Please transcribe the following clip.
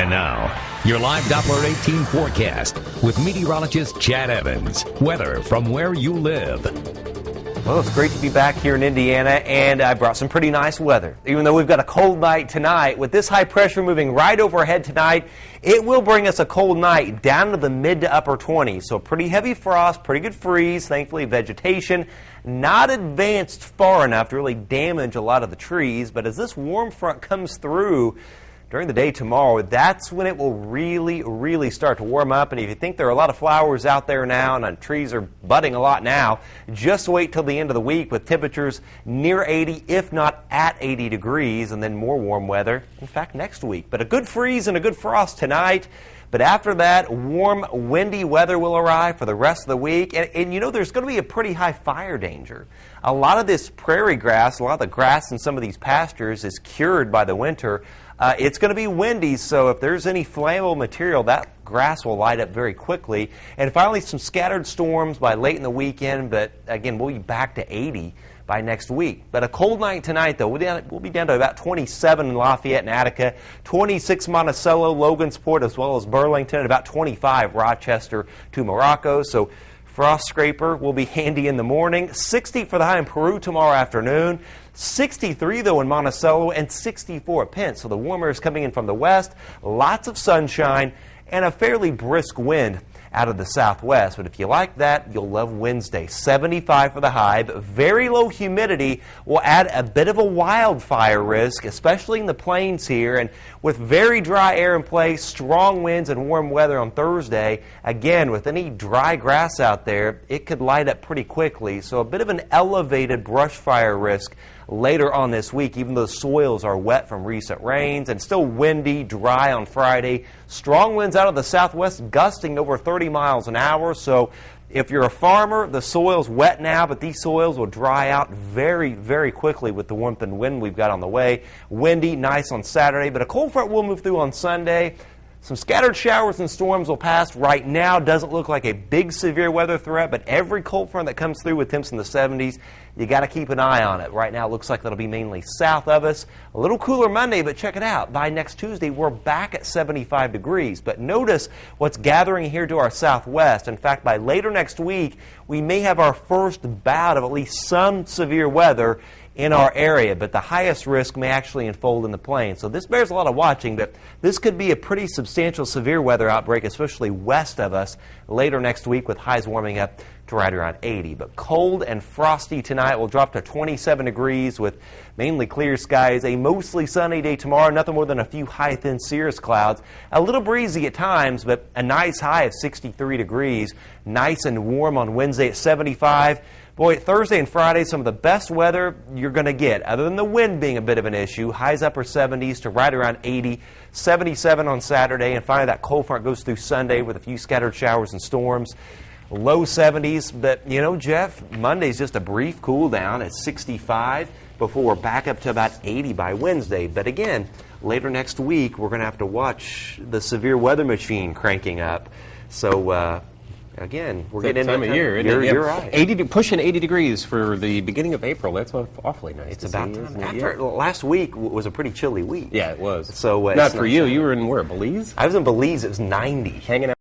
And now, your live Doppler 18 forecast with meteorologist Chad Evans. Weather from where you live. Well, it's great to be back here in Indiana, and I brought some pretty nice weather. Even though we've got a cold night tonight, with this high pressure moving right overhead tonight, it will bring us a cold night down to the mid to upper 20s. So pretty heavy frost, pretty good freeze, thankfully vegetation not advanced far enough to really damage a lot of the trees. But as this warm front comes through during the day tomorrow, that's when it will really start to warm up. And if you think there are a lot of flowers out there now and trees are budding a lot now, just wait till the end of the week with temperatures near 80, if not at 80 degrees, and then more warm weather, in fact, next week. But a good freeze and a good frost tonight. But after that, warm, windy weather will arrive for the rest of the week. And you know, there's going to be a pretty high fire danger. A lot of this prairie grass, a lot of the grass in some of these pastures is cured by the winter. It's going to be windy, so if there's any flammable material, that grass will light up very quickly. And finally, some scattered storms by late in the weekend, but again, we'll be back to 80 by next week. But a cold night tonight, though. We'll be down to about 27 in Lafayette and Attica, 26 Monticello, Logansport, as well as Burlington, about 25 Rochester to Morocco. So frost scraper will be handy in the morning. 60 for the high in Peru tomorrow afternoon. 63, though, in Monticello, and 64 at Penn. So the warmer is coming in from the west. Lots of sunshine and a fairly brisk wind out of the southwest. But if you like that, you'll love Wednesday. 75 for the high, but very low humidity will add a bit of a wildfire risk, especially in the plains here. And with very dry air in place, strong winds and warm weather on Thursday, again, with any dry grass out there, it could light up pretty quickly. So a bit of an elevated brush fire risk later on this week, even though the soils are wet from recent rains, and still windy, dry on Friday. Strong winds out of the southwest gusting over 30 miles an hour. So if you're a farmer, the soil's wet now, but these soils will dry out very quickly with the warmth and wind we've got on the way. Windy, nice on Saturday, but a cold front will move through on Sunday. Some scattered showers and storms will pass. Right now, doesn't look like a big severe weather threat, but every cold front that comes through with temps in the 70s, you got to keep an eye on it. Right now, it looks like that'll be mainly south of us. A little cooler Monday, but check it out. By next Tuesday, we're back at 75 degrees. But notice what's gathering here to our southwest. In fact, by later next week, we may have our first bout of at least some severe weather in our area, but the highest risk may actually unfold in the plains. So this bears a lot of watching, but this could be a pretty substantial severe weather outbreak, especially west of us, later next week with highs warming up to right around 80. But cold and frosty tonight. Will drop to 27 degrees with mainly clear skies. A mostly sunny day tomorrow, nothing more than a few high thin cirrus clouds. A little breezy at times, but a nice high of 63 degrees. Nice and warm on Wednesday at 75. Boy, Thursday and Friday, some of the best weather you're going to get, other than the wind being a bit of an issue. Highs upper 70s to right around 80, 77 on Saturday, and finally that cold front goes through Sunday with a few scattered showers and storms. Low 70s, but you know, Jeff, Monday's just a brief cool down at 65 before we're back up to about 80 by Wednesday. But again, later next week, we're going to have to watch the severe weather machine cranking up. So, again, we're getting into time of year. You're right. Pushing 80 degrees for the beginning of April. That's awfully nice. It's about time. After last week was a pretty chilly week. Yeah, it was. So not for you. You were in where? Belize? I was in Belize. It was 90. Hanging out.